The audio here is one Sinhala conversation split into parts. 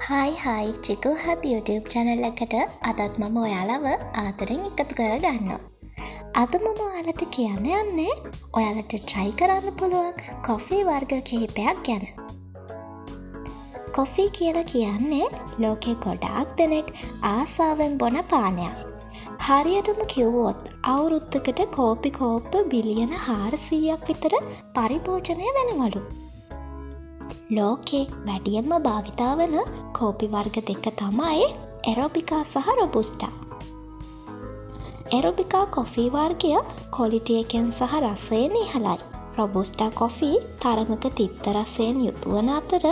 හයි චිකු හැප් YouTube channel එකට අදත් මම ඔයාලව ආදරෙන් එකතු කරගන්නවා. අද මම ඔයාලට කියන්න යන්නේ ඔයාලට try කරන්න පුළුවන් කොෆී වර්ග කිහිපයක් ගැන. කොෆී කියලා කියන්නේ ලෝකේ ගොඩාක් දෙනෙක් ආසාවෙන් බොන පානයක්. හරියටම කිව්වොත් අවුරුද්දකට කෝපි කෝප්ප බිලියන 400ක් විතර පරිභෝජනය වෙනවලු. ලෝකේ වැඩියෙන්ම භාවිතා වන කෝපි වර්ග දෙක තමයි ඇරෝබිකා සහ රොබුස්ටා. ඇරෝබිකා කොෆී වර්ගය ක්වොලිටි එකෙන් සහ රසයෙන් ඉහළයි. රොබුස්ටා කොෆී තරමක තිත්ත රසයෙන් යුතු වන අතර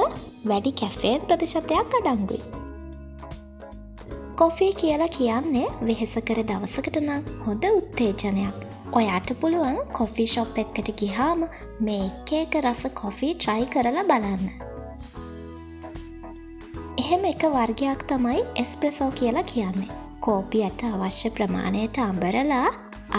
වැඩි කැෆේන් ප්‍රතිශතයක් අඩංගුයි. කොෆී කියලා කියන්නේ වෙහෙසකර දවසකට නම් හොඳ උත්තේජනයක්. ඔයාට පුළුවන් කොෆී ෂොප් එකකට ගිහාම මේ එක රස කොෆී try කරලා බලන්න. එහෙම එක වර්ගයක් තමයි එස්ප්‍රෙසෝ කියලා කියන්නේ. කෝපියට අවශ්‍ය ප්‍රමාණයට අඹරලා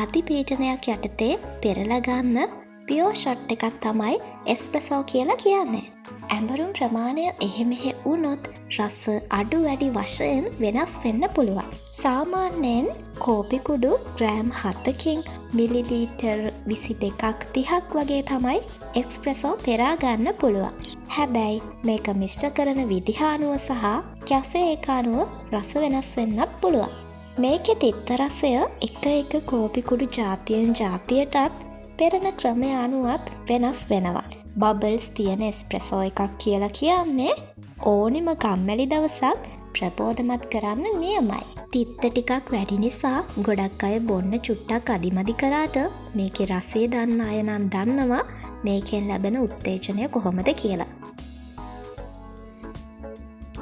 අතිපීඩනයක් යටතේ පෙරලා ගන්න පියෝ ෂොට් එකක් තමයි එස්ප්‍රෙසෝ කියලා කියන්නේ. ඇඹරුම් ප්‍රමාණය එහෙ වුණොත් රස අඩු වැඩි වශයෙන් වෙනස් වෙන්න පුළුවන්. සාමාන්‍යයෙන් කෝපි කුඩු ග්‍රෑම් 7කින් මිලිලීටර් 22ක් 30ක් වගේ තමයි එස්ප්‍රෙසෝ පෙරා ගන්න පුළුවන්. හැබැයි මේක මිශ්‍ර කරන විදිහ අනුව සහ කැෆේ එක අනුව රස වෙනස් වෙන්නත් පුළුවන්. මේකේ තිත්ත රසය එක කෝපි කුඩු ජාතියෙන් ජාතියටත් පෙරන ක්‍රමය අනුවත් වෙනස් වෙනවා. බබල්ස් තියෙන එස්ප්‍රෙසෝ එකක් කියලා කියන්නේ ඕනිම කම්මැලි දවසක් ප්‍රබෝධමත් කරන්න නියමයි. තිත්ත ටිකක් වැඩි නිසා ගොඩක් අය බොන්න චුට්ටක් අදිමදි කරාට මේකේ රසය දන්න අය නම් දන්නවා මේකෙන් ලැබෙන උත්තේජනය කොහොමද කියලා.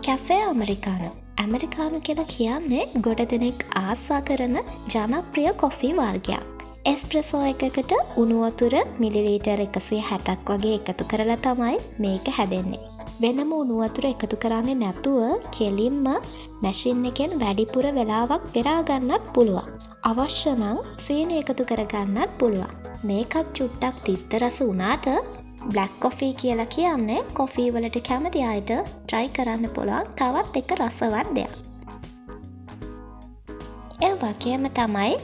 කැෆේ ඇමරිකානෝ. ඇමරිකානෝ කියලා කියන්නේ ගොඩ දෙනෙක් ආසා කරන ජනප්‍රිය කොෆී වර්ගයක්. එස්ප්‍රෙසෝ එකකට උණු වතුර මිලිලීටර් 160ක් වගේ එකතු කරලා තමයි මේක හැදෙන්නේ. වෙනම උණු වතුර එකතු කරන්නේ නැතුව කෙලින්ම මැෂින් එකෙන් වැඩිපුර වෙලාවක් පෙරා ගන්නත් පුළුවන්. අවශ්‍ය නම් සීනි එකතු කරගන්නත් පුළුවන්. මේකත් චුට්ටක් තිත්ත රස වුණාට බ්ලැක් කොෆී කියලා කියන්නේ කොෆී වලට කැමති අයට try කරන්න පුළුවන් තවත් එක රසවත් දෙයක්. ඒ වගේම තමයි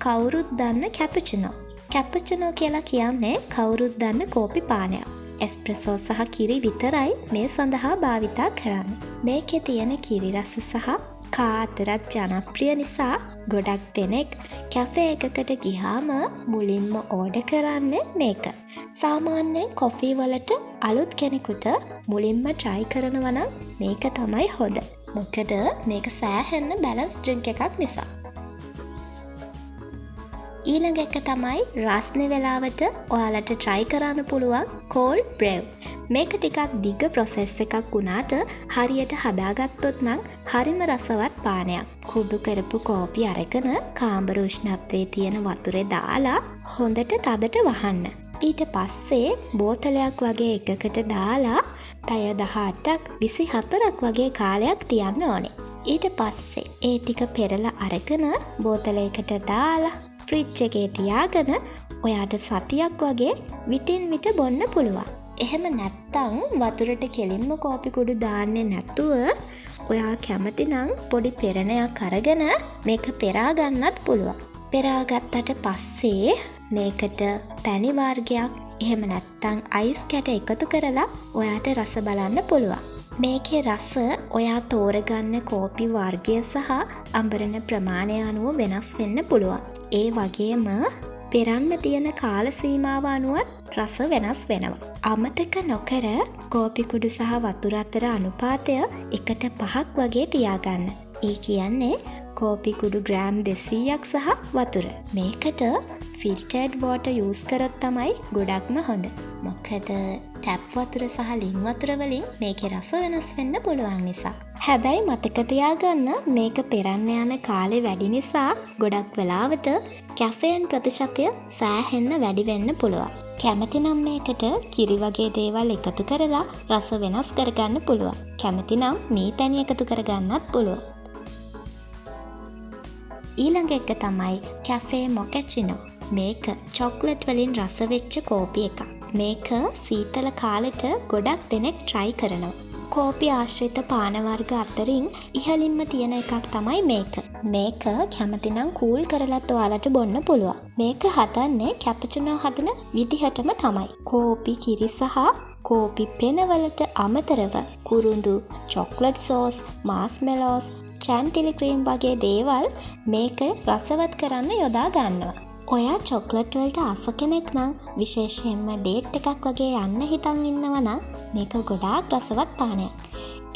කවුරුත් දන්න කැපුචිනෝ. කැපුචිනෝ කියලා කියන්නේ කවුරුත් දන්න කෝපි පානයක්. එස්ප්‍රෙසෝ සහ කිරි විතරයි මේ සඳහා භාවිතා කරන්නේ. මේකේ තියෙන කිරි රස සහ කා අතරත් ජනප්‍රිය නිසා ගොඩක් දෙනෙක් කැෆේ එකකට ගියාම මුලින්ම ඕඩර් කරන්නේ මේක. සාමාන්‍යයෙන් කොෆී වලට අලුත් කෙනෙකුට මුලින්ම try කරනවා නම් මේක තමයි හොඳ. මොකද මේක සෑහෙන්න බැලන්ස් ඩ්‍රින්ක් එකක් නිසා. ඊළඟ එක තමයි රස්නේ වෙලාවට ඔයාලට try කරන්න පුළුවන් cold brew. මේක ටිකක් දිග process එකක් වුණාට හරියට හදාගත්තොත් නම් හරිම රසවත් පානයක්. කුඩු කරපු කෝපි අරගෙන කාමර උෂ්ණත්වයේ තියෙන වතුරේ දාලා හොඳට තදට වහන්න. ඊට පස්සේ බෝතලයක් වගේ එකකට දාලා පැය 18ක් 24ක් වගේ කාලයක් තියන්න ඕනේ. ඊට පස්සේ ඒ ටික පෙරලා අරගෙන බෝතලයකට දාලා ෆ්‍රිජ් එකේ තියාගෙන ඔයාට සතියක් වගේ විටින් විට බොන්න පුළුවන්. එහෙම නැත්තම් වතුරට කෙලින්ම කෝපි කුඩු දාන්නේ නැතුව ඔයා කැමති නම් පොඩි පෙරණයක් අරගෙන මේක පෙරා ගන්නත් පුළුවන්. පෙරා ගත්තට පස්සේ මේකට පැණි වර්ගයක් එහෙම නැත්තම් අයිස් කැට එකතු කරලා ඔයාට රස බලන්න පුළුවන්. මේකේ රස ඔයා තෝරගන්න කෝපි වර්ගය සහ අඹරන ප්‍රමාණය අනුව වෙනස් වෙන්න පුළුවන්. ඒ වගේම පෙරන්න තියෙන කාල සීමාව අනුවත් රස වෙනස් වෙනවා. අමතක නොකර කෝපි කුඩු සහ වතුර අතර අනුපාතය 1:5ක් වගේ තියාගන්න. ඒ කියන්නේ කෝපි කුඩු ග්‍රෑම් 200ක් සහ වතුර. මේකට ෆිල්ටර්ඩ් වෝටර් යූස් කරොත් තමයි ගොඩක්ම හොඳ. මොකද ටැප් වතුර සහ ලින් වතුර වලින් මේකේ රස වෙනස් වෙන්න පුළුවන් නිසා. හැබැයි මතක තියාගන්න මේක පෙරන්න යන කාලේ වැඩි නිසා ගොඩක් වෙලාවට කැෆේන් ප්‍රතිශතය සෑහෙන්න වැඩි වෙන්න පුළුවන්. කැමති නම් මේකට කිරි වගේ දේවල් එකතු කරලා රස වෙනස් කරගන්න පුළුවන්. කැමති නම් මී පැණි එකතු කරගන්නත් පුළුවන්. ඊළඟ එක තමයි කැෆේ මොකැචිනෝ. මේක චොක්ලට් වලින් රස වෙච්ච කෝපි එකක්. මේක සීතල කාලෙට ගොඩක් දෙනෙක් try කරනවා. කෝපි ආශ්‍රිත පාන වර්ග අතරින් ඉහළින්ම තියෙන එකක් තමයි මේක. මේක කැමතිනම් කූල් කරලත් ඔයාලට බොන්න පුළුවන්. මේක හදන්නේ කැපචිනෝ හදන විදිහටම තමයි. කෝපි කිරි සහ කෝපි පෙනවලට අමතරව කුරුඳු, චොක්ලට් සෝස්, මාස්මෙලෝස්, චැන්ටිලි ක්‍රීම් වගේ දේවල් මේක රසවත් කරන්න යොදා ගන්නවා. ඔයා චොක්ලට් වලට ආස කෙනෙක් නම් විශේෂයෙන්ම ඩේට් එකක් වගේ යන්න හිතන් ඉන්නවා නම් මේක ගොඩාක් රසවත් පානයක්.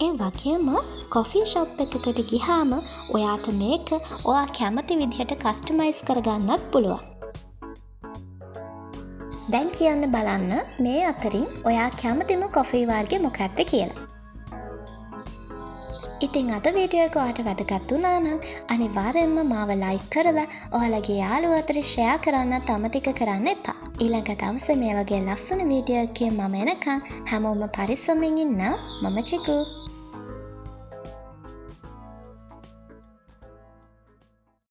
ඒ වගේම කොෆි ෂොප් එකකට ගිහාම ඔයාට මේක ඔයා කැමති විදිහට කස්ටමයිස් කරගන්නත් පුළුවන්. දැන් කියන්න බලන්න මේ අතරින් ඔයා කැමතිම කොෆි වර්ගය මොකක්ද කියලා. ඉතින් අද වීඩියෝ එක ඔයාට වැදගත් වුණා නම් අනිවාර්යෙන්ම මාව ලයික් කරලා ඔයාලගේ යාළුවෝ අතර ෂෙයා කරන්නත් අමතක කරන්න එපා. ඊළඟ දවසේ මේ වගේ ලස්සන වීඩියෝ එකකින් මම එනකන් හැමෝම පරිස්සමින් ඉන්න. මම චිකු.